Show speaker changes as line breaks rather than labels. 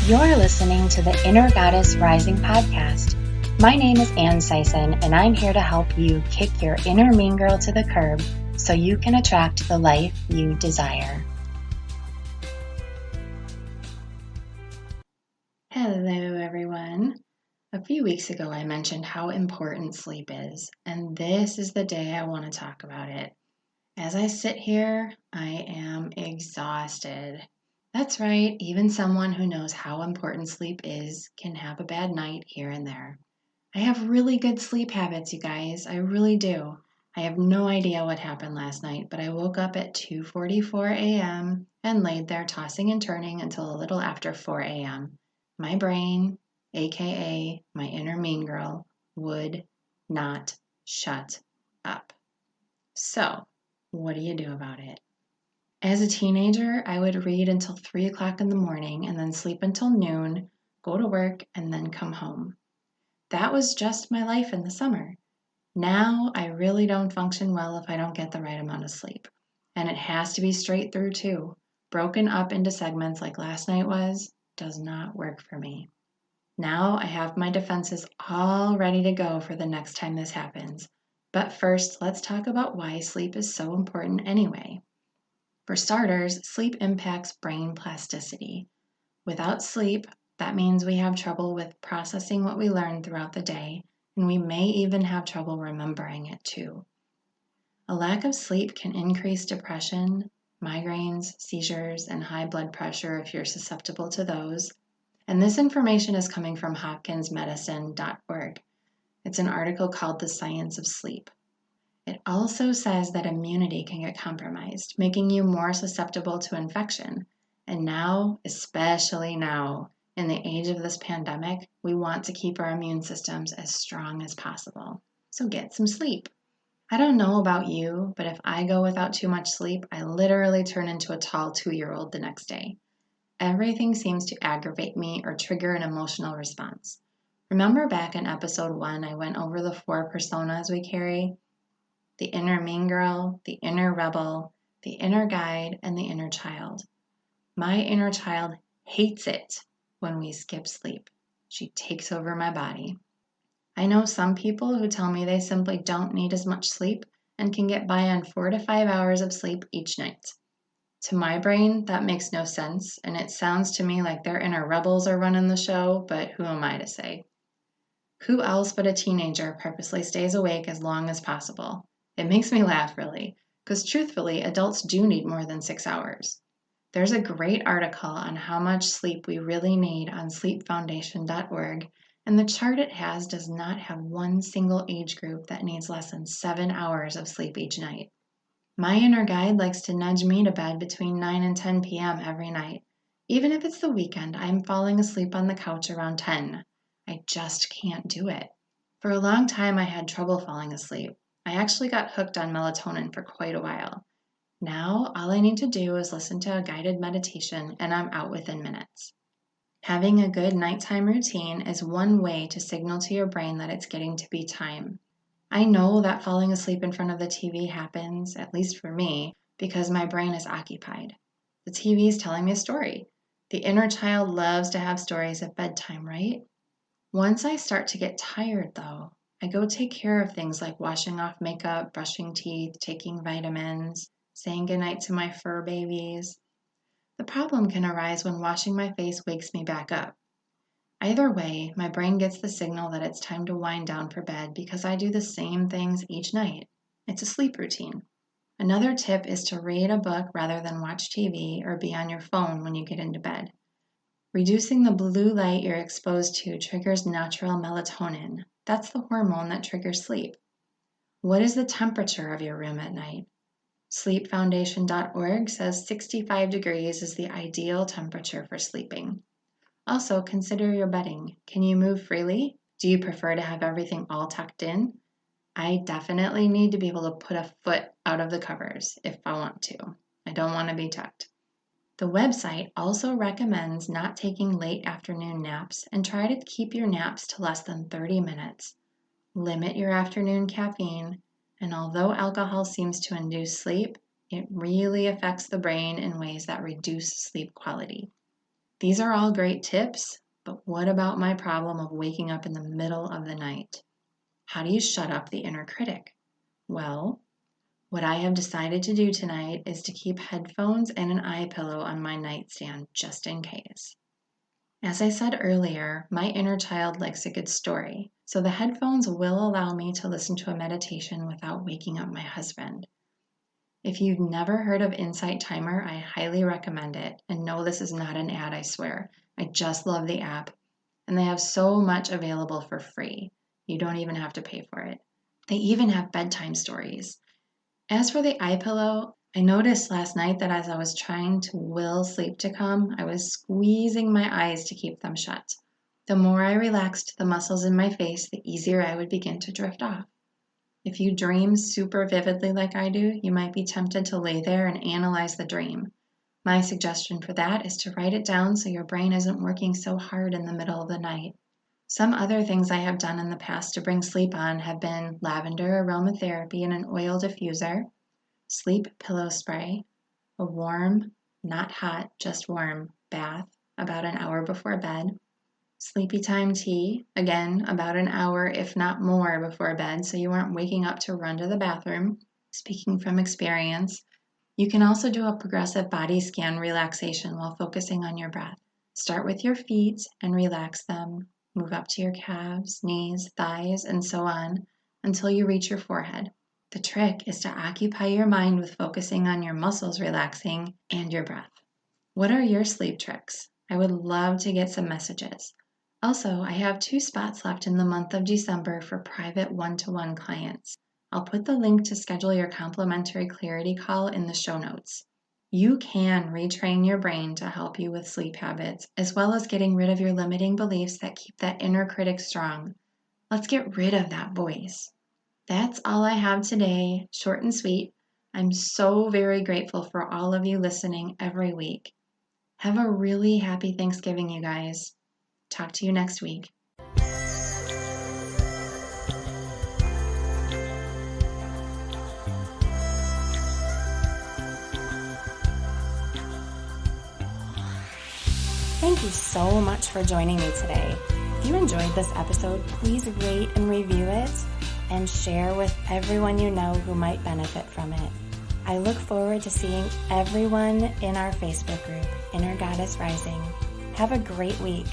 You're listening to the Inner Goddess Rising podcast. My name is Ann Sison, and I'm here to help you kick your inner mean girl to the curb so you can attract the life you desire. Hello, everyone. A few weeks ago, I mentioned how important sleep is, and this is the day I want to talk about it. As I sit here, I am exhausted. That's right, even someone who knows how important sleep is can have a bad night here and there. I have really good sleep habits, you guys. I really do. I have no idea what happened last night, but I woke up at 2:44 a.m. and laid there tossing and turning until a little after 4 a.m. My brain, aka my inner mean girl, would not shut up. So, what do you do about it? As a teenager, I would read until 3 o'clock in the morning and then sleep until noon, go to work, and then come home. That was just my life in the summer. Now, I really don't function well if I don't get the right amount of sleep. And it has to be straight through too. Broken up into segments like last night was, does not work for me. Now I have my defenses all ready to go for the next time this happens. But first, let's talk about why sleep is so important anyway. For starters, sleep impacts brain plasticity. Without sleep, that means we have trouble with processing what we learn throughout the day, and we may even have trouble remembering it too. A lack of sleep can increase depression, migraines, seizures, and high blood pressure if you're susceptible to those. And this information is coming from hopkinsmedicine.org. It's an article called The Science of Sleep. It also says that immunity can get compromised, making you more susceptible to infection. And now, especially now, in the age of this pandemic, we want to keep our immune systems as strong as possible. So get some sleep. I don't know about you, but if I go without too much sleep, I literally turn into a tall 2-year-old the next day. Everything seems to aggravate me or trigger an emotional response. Remember back in episode 1, I went over the 4 personas we carry? The inner mean girl, the inner rebel, the inner guide, and the inner child. My inner child hates it when we skip sleep. She takes over my body. I know some people who tell me they simply don't need as much sleep and can get by on 4 to 5 hours of sleep each night. To my brain, that makes no sense, and it sounds to me like their inner rebels are running the show, but who am I to say? Who else but a teenager purposely stays awake as long as possible? It makes me laugh, really, because truthfully, adults do need more than 6 hours. There's a great article on how much sleep we really need on sleepfoundation.org, and the chart it has does not have one single age group that needs less than 7 hours of sleep each night. My inner guide likes to nudge me to bed between 9 and 10 p.m. every night. Even if it's the weekend, I'm falling asleep on the couch around 10. I just can't do it. For a long time, I had trouble falling asleep. I actually got hooked on melatonin for quite a while. Now, all I need to do is listen to a guided meditation and I'm out within minutes. Having a good nighttime routine is one way to signal to your brain that it's getting to be time. I know that falling asleep in front of the TV happens, at least for me, because my brain is occupied. The TV is telling me a story. The inner child loves to have stories at bedtime, right? Once I start to get tired, though, I go take care of things like washing off makeup, brushing teeth, taking vitamins, saying goodnight to my fur babies. The problem can arise when washing my face wakes me back up. Either way, my brain gets the signal that it's time to wind down for bed because I do the same things each night. It's a sleep routine. Another tip is to read a book rather than watch TV or be on your phone when you get into bed. Reducing the blue light you're exposed to triggers natural melatonin. That's the hormone that triggers sleep. What is the temperature of your room at night? Sleepfoundation.org says 65 degrees is the ideal temperature for sleeping. Also, consider your bedding. Can you move freely? Do you prefer to have everything all tucked in? I definitely need to be able to put a foot out of the covers if I want to. I don't want to be tucked. The website also recommends not taking late afternoon naps and try to keep your naps to less than 30 minutes. Limit your afternoon caffeine, and although alcohol seems to induce sleep, it really affects the brain in ways that reduce sleep quality. These are all great tips, but what about my problem of waking up in the middle of the night? How do you shut up the inner critic? Well, what I have decided to do tonight is to keep headphones and an eye pillow on my nightstand just in case. As I said earlier, my inner child likes a good story, so the headphones will allow me to listen to a meditation without waking up my husband. If you've never heard of Insight Timer, I highly recommend it. And no, this is not an ad, I swear. I just love the app. And they have so much available for free. You don't even have to pay for it. They even have bedtime stories. As for the iPillow, I noticed last night that as I was trying to will sleep to come, I was squeezing my eyes to keep them shut. The more I relaxed the muscles in my face, the easier I would begin to drift off. If you dream super vividly like I do, you might be tempted to lay there and analyze the dream. My suggestion for that is to write it down so your brain isn't working so hard in the middle of the night. Some other things I have done in the past to bring sleep on have been lavender aromatherapy in an oil diffuser, sleep pillow spray, a warm, not hot, just warm bath about an hour before bed, sleepy time tea, again, about an hour, if not more, before bed, so you aren't waking up to run to the bathroom. Speaking from experience, you can also do a progressive body scan relaxation while focusing on your breath. Start with your feet and relax them. Move up to your calves, knees, thighs, and so on until you reach your forehead. The trick is to occupy your mind with focusing on your muscles relaxing and your breath. What are your sleep tricks? I would love to get some messages. Also, I have 2 spots left in the month of December for private one-to-one clients. I'll put the link to schedule your complimentary clarity call in the show notes. You can retrain your brain to help you with sleep habits, as well as getting rid of your limiting beliefs that keep that inner critic strong. Let's get rid of that voice. That's all I have today, short and sweet. I'm so very grateful for all of you listening every week. Have a really happy Thanksgiving, you guys. Talk to you next week. Thank you so much for joining me today. If you enjoyed this episode, please rate and review it and share with everyone you know who might benefit from it. I look forward to seeing everyone in our Facebook group, Inner Goddess Rising. Have a great week.